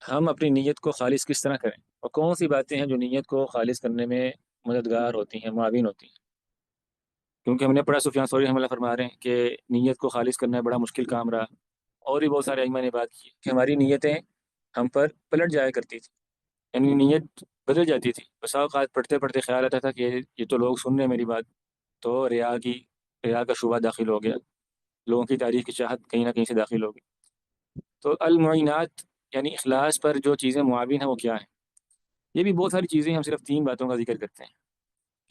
ہم اپنی نیت کو خالص کس طرح کریں، اور کون سی باتیں ہیں جو نیت کو خالص کرنے میں مددگار ہوتی ہیں، معاون ہوتی ہیں؟ کیونکہ ہم نے پڑھا، سفیان ثوری رحمۃ اللہ فرما رہے ہیں کہ نیت کو خالص کرنا بڑا مشکل کام رہا، اور بھی بہت سارے ائمہ نے بات کی کہ ہماری نیتیں ہم پر پلٹ جایا کرتی تھی، یعنی نیت بدل جاتی تھی۔ بسا اوقات پڑھتے پڑھتے خیال آتا تھا کہ یہ تو لوگ سن رہے ہیں میری بات، تو ریا کا شبہ داخل ہو گیا، لوگوں کی تعریف کی چاہت کہیں نہ کہیں سے داخل ہو گئی۔ تو المعینات یعنی اخلاص پر جو چیزیں معاون ہیں وہ کیا ہیں؟ یہ بھی بہت ساری چیزیں ہیں، ہم صرف تین باتوں کا ذکر کرتے ہیں۔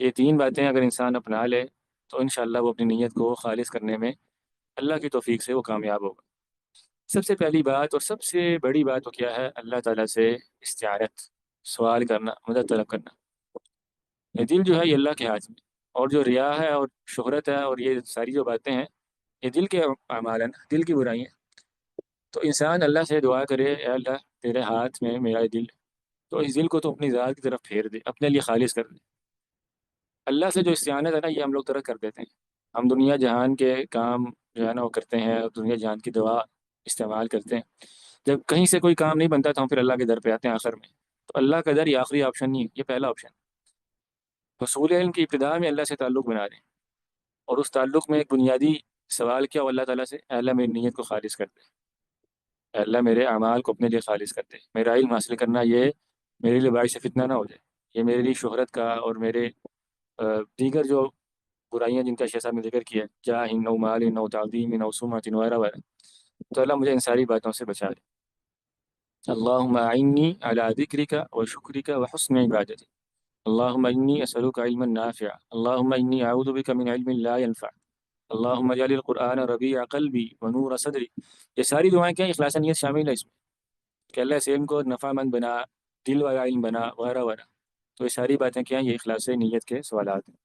یہ تین باتیں اگر انسان اپنا لے تو انشاءاللہ وہ اپنی نیت کو خالص کرنے میں اللہ کی توفیق سے وہ کامیاب ہوگا۔ سب سے پہلی بات اور سب سے بڑی بات وہ کیا ہے؟ اللہ تعالیٰ سے استعانت، سوال کرنا، مدد طلب کرنا۔ یہ دل جو ہے یہ اللہ کے ہاتھ میں، اور جو ریا ہے اور شہرت ہے اور یہ ساری جو باتیں ہیں یہ دل کے اعمال ہیں، دل کی برائی ہیں۔ تو انسان اللہ سے دعا کرے، اے اللہ تیرے ہاتھ میں میرا دل ہے، تو اس دل کو تو اپنی ذات کی طرف پھیر دے، اپنے لیے خالص کر دے۔ اللہ سے جو استعانت ہے نا، یہ ہم لوگ ترک کر دیتے ہیں۔ ہم دنیا جہان کے کام جو ہے نا وہ کرتے ہیں، اور دنیا جہان کی دوا استعمال کرتے ہیں۔ جب کہیں سے کوئی کام نہیں بنتا تو ہم پھر اللہ کے در پہ آتے ہیں آخر میں۔ تو اللہ کا در یہ آخری آپشن نہیں ہے، یہ پہلا آپشن۔ حصول علم کی ابتدا میں اللہ سے تعلق بنا دیں، اور اس تعلق میں ایک بنیادی سوال کیا ہو اللہ تعالیٰ سے؟ اے اللہ میری نیت کو خالص کر دے، اے اللہ میرے اعمال کو اپنے لیے خالص کر دے، میرا علم حاصل کرنا یہ میرے لیے باعث فتنہ نہ ہو جائے، یہ میرے لیے شہرت کا اور میرے دیگر جو برائیاں جن کا شیخ صاحب نے ذکر کیا، جاہ نو مال نو تعظیم نو سمعت وغیرہ وغیرہ، تو اللہ مجھے ان ساری باتوں سے بچا لے۔ اللہم اعنی علی ذکرک و شکرک و حسن عبادتک، اللہم انی اسألک علما نافعا، اللہم انی اعوذ بک من علم لا ينفع، اللہم اجعل القرآن ربیع قلبی و نور صدری۔ یہ ساری دعائیں کیا ہیں؟ اخلاص نیت شامل ہے اس میں، کہ اللہ اس علم کو نفع مند بنا، دل والا علم بنا، وغیرہ وغیرہ۔ تو یہ ساری باتیں کیا ہیں؟ یہ اخلاص نیت کے سوالات ہیں۔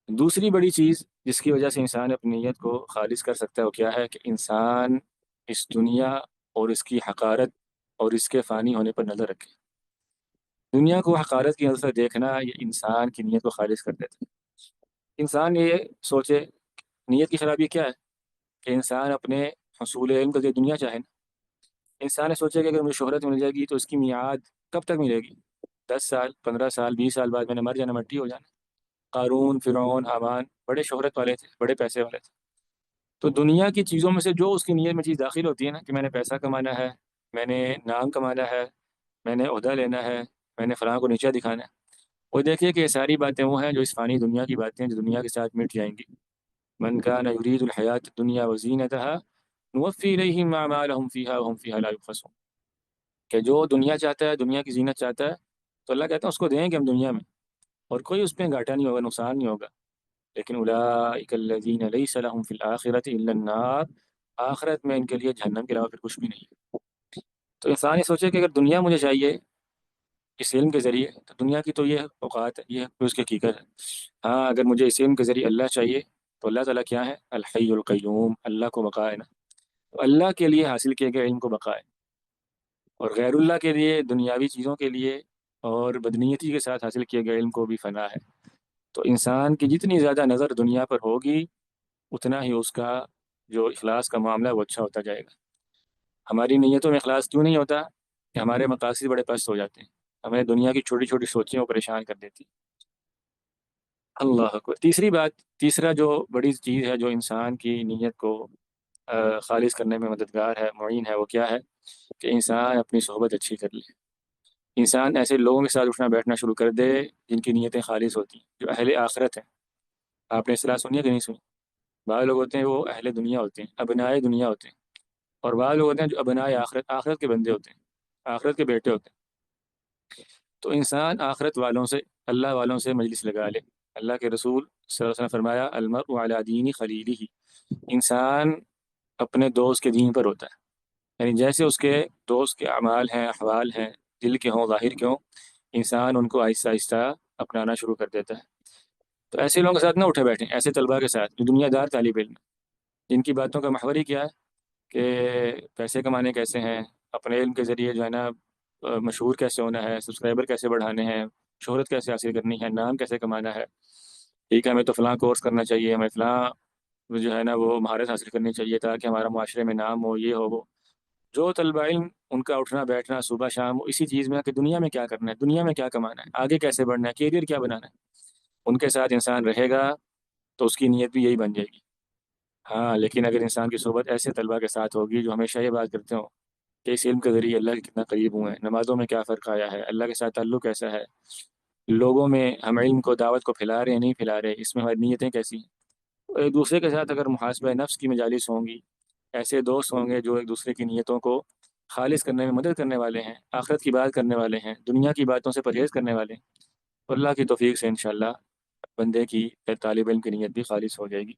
دوسری بڑی چیز جس کی وجہ سے انسان اپنی نیت کو خالص کر سکتا ہے وہ کیا ہے؟ کہ انسان اس دنیا اور اس کی حقارت اور اس کے فانی ہونے پر نظر رکھے۔ دنیا کو حقارت کی نظر سے دیکھنا یہ انسان کی نیت کو خالص کر دیتا ہے۔ انسان یہ سوچے، نیت کی خرابی کیا ہے؟ کہ انسان اپنے حصول علم کے لیے دنیا چاہے نا۔ انسان یہ سوچے کہ اگر مجھے شہرت مل جائے گی تو اس کی میعاد کب تک ملے گی؟ 10 سال، 15 سال، 20 سال بعد میں نے مر جانا، مٹی ہو جانا۔ قارون، فرعون، حامان بڑے شہرت والے تھے، بڑے پیسے والے تھے۔ تو دنیا کی چیزوں میں سے جو اس کی نیت میں چیز داخل ہوتی ہے نا، کہ میں نے پیسہ کمانا ہے، میں نے نام کمانا ہے، میں نے عہدہ لینا ہے، میں نے فلاں کو نیچا دکھانا ہے، وہ دیکھیے کہ یہ ساری باتیں وہ ہیں جو اس فانی دنیا کی باتیں ہیں، جو دنیا کے ساتھ مٹ جائیں گی۔ من کان یرید الحیات الدنیا وزینتها نوفی الیہم اعمالہم فیہا وہم فیہا لا یبخسون، کہ جو دنیا چاہتا ہے، دنیا کی زینت چاہتا ہے، تو اللہ کہتا ہے اس کو دیں گے ہم دنیا میں، اور کوئی اس پہ گھاٹا نہیں ہوگا، نقصان نہیں ہوگا۔ لیکن اولئک الذین لیس لهم فی الآخرۃ الا النار، آخرت میں ان کے لیے جہنم کے علاوہ پھر کچھ بھی نہیں ہے۔ تو انسان یہ سوچے کہ اگر دنیا مجھے چاہیے اس علم کے ذریعے، تو دنیا کی تو یہ اوقات ہے، یہ اس کی حقیقت ہے۔ ہاں اگر مجھے اس علم کے ذریعے اللہ چاہیے، تو اللہ تعالیٰ کیا ہے؟ الحی القیوم، اللہ کو بقا ہے نا، تو اللہ کے لیے حاصل کیے گئے علم کو بقا ہے، اور غیر اللہ کے لیے، دنیاوی چیزوں کے لیے اور بدنیتی کے ساتھ حاصل کیے گئے علم کو بھی فنا ہے۔ تو انسان کی جتنی زیادہ نظر دنیا پر ہوگی اتنا ہی اس کا جو اخلاص کا معاملہ ہے وہ اچھا ہوتا جائے گا۔ ہماری نیتوں میں اخلاص کیوں نہیں ہوتا؟ کہ ہمارے مقاصد بڑے پست ہو جاتے ہیں، ہمیں دنیا کی چھوٹی چھوٹی سوچیں وہ پریشان کر دیتی۔ اللہ اکبر۔ تیسری بات، تیسرا جو بڑی چیز ہے جو انسان کی نیت کو خالص کرنے میں مددگار ہے، معین ہے، وہ کیا ہے؟ کہ انسان اپنی صحبت اچھی کر لے۔ انسان ایسے لوگوں کے ساتھ اٹھنا بیٹھنا شروع کر دے جن کی نیتیں خالص ہوتی ہیں، جو اہل آخرت ہیں۔ آپ نے اصطلاح سنی ہے کہ نہیں سنی؟ بعض لوگ ہوتے ہیں وہ اہل دنیا ہوتے ہیں، ابنائے دنیا ہوتے ہیں، اور بعض لوگ ہوتے ہیں جو ابنائے آخرت، آخرت کے بندے ہوتے ہیں، آخرت کے بیٹے ہوتے ہیں۔ تو انسان آخرت والوں سے، اللہ والوں سے مجلس لگا لے۔ اللہ کے رسول صلی اللہ علیہ وسلم فرمایا المرء علی دین خلیلہ، انسان اپنے دوست کے دین پر ہوتا ہے، یعنی جیسے اس کے دوست کے اعمال ہیں، احوال ہیں، دل کے ہوں، ظاہر کے ہوں، انسان ان کو آہستہ آہستہ اپنانا شروع کر دیتا ہے۔ تو ایسے لوگوں کے ساتھ نہ اٹھے بیٹھیں، ایسے طلباء کے ساتھ جو دنیا دار طالب علم ہیں، جن کی باتوں کا محور ہی کیا ہے؟ کہ پیسے کمانے کیسے ہیں، اپنے علم کے ذریعے جو ہے نا مشہور کیسے ہونا ہے، سبسکرائبر کیسے بڑھانے ہیں، شہرت کیسے حاصل کرنی ہے، نام کیسے کمانا ہے، ٹھیک ہے ہمیں تو فلاں کورس کرنا چاہیے، ہمیں فلاں جو ہے نا وہ مہارت حاصل کرنی چاہیے تاکہ ہمارا معاشرے میں نام ہو، یہ ہو وہ۔ جو طلبہ علم ان کا اٹھنا بیٹھنا صبح شام اسی چیز میں ہے کہ دنیا میں کیا کرنا ہے، دنیا میں کیا کمانا ہے، آگے کیسے بڑھنا ہے، کیریئر کیا بنانا ہے، ان کے ساتھ انسان رہے گا تو اس کی نیت بھی یہی بن جائے گی۔ ہاں لیکن اگر انسان کی صحبت ایسے طلبہ کے ساتھ ہوگی جو ہمیشہ یہ بات کرتے ہوں کہ اس علم کے ذریعے اللہ کے کتنا قریب ہوئے ہیں، نمازوں میں کیا فرق آیا ہے، اللہ کے ساتھ تعلق کیسا ہے، لوگوں میں ہم علم کو دعوت کو پھیلا رہے ہیں نہیں پھیلا رہے، اس میں ہماری نیتیں کیسی ہیں۔ ایک دوسرے کے ساتھ اگر محاسبہ نفس کی مجالس ہوں گی، ایسے دوست ہوں گے جو ایک دوسرے کی نیتوں کو خالص کرنے میں مدد کرنے والے ہیں، آخرت کی بات کرنے والے ہیں، دنیا کی باتوں سے پرہیز کرنے والے ہیں، اور اللہ کی توفیق سے انشاءاللہ بندے کی طالب علم کی نیت بھی خالص ہو جائے گی۔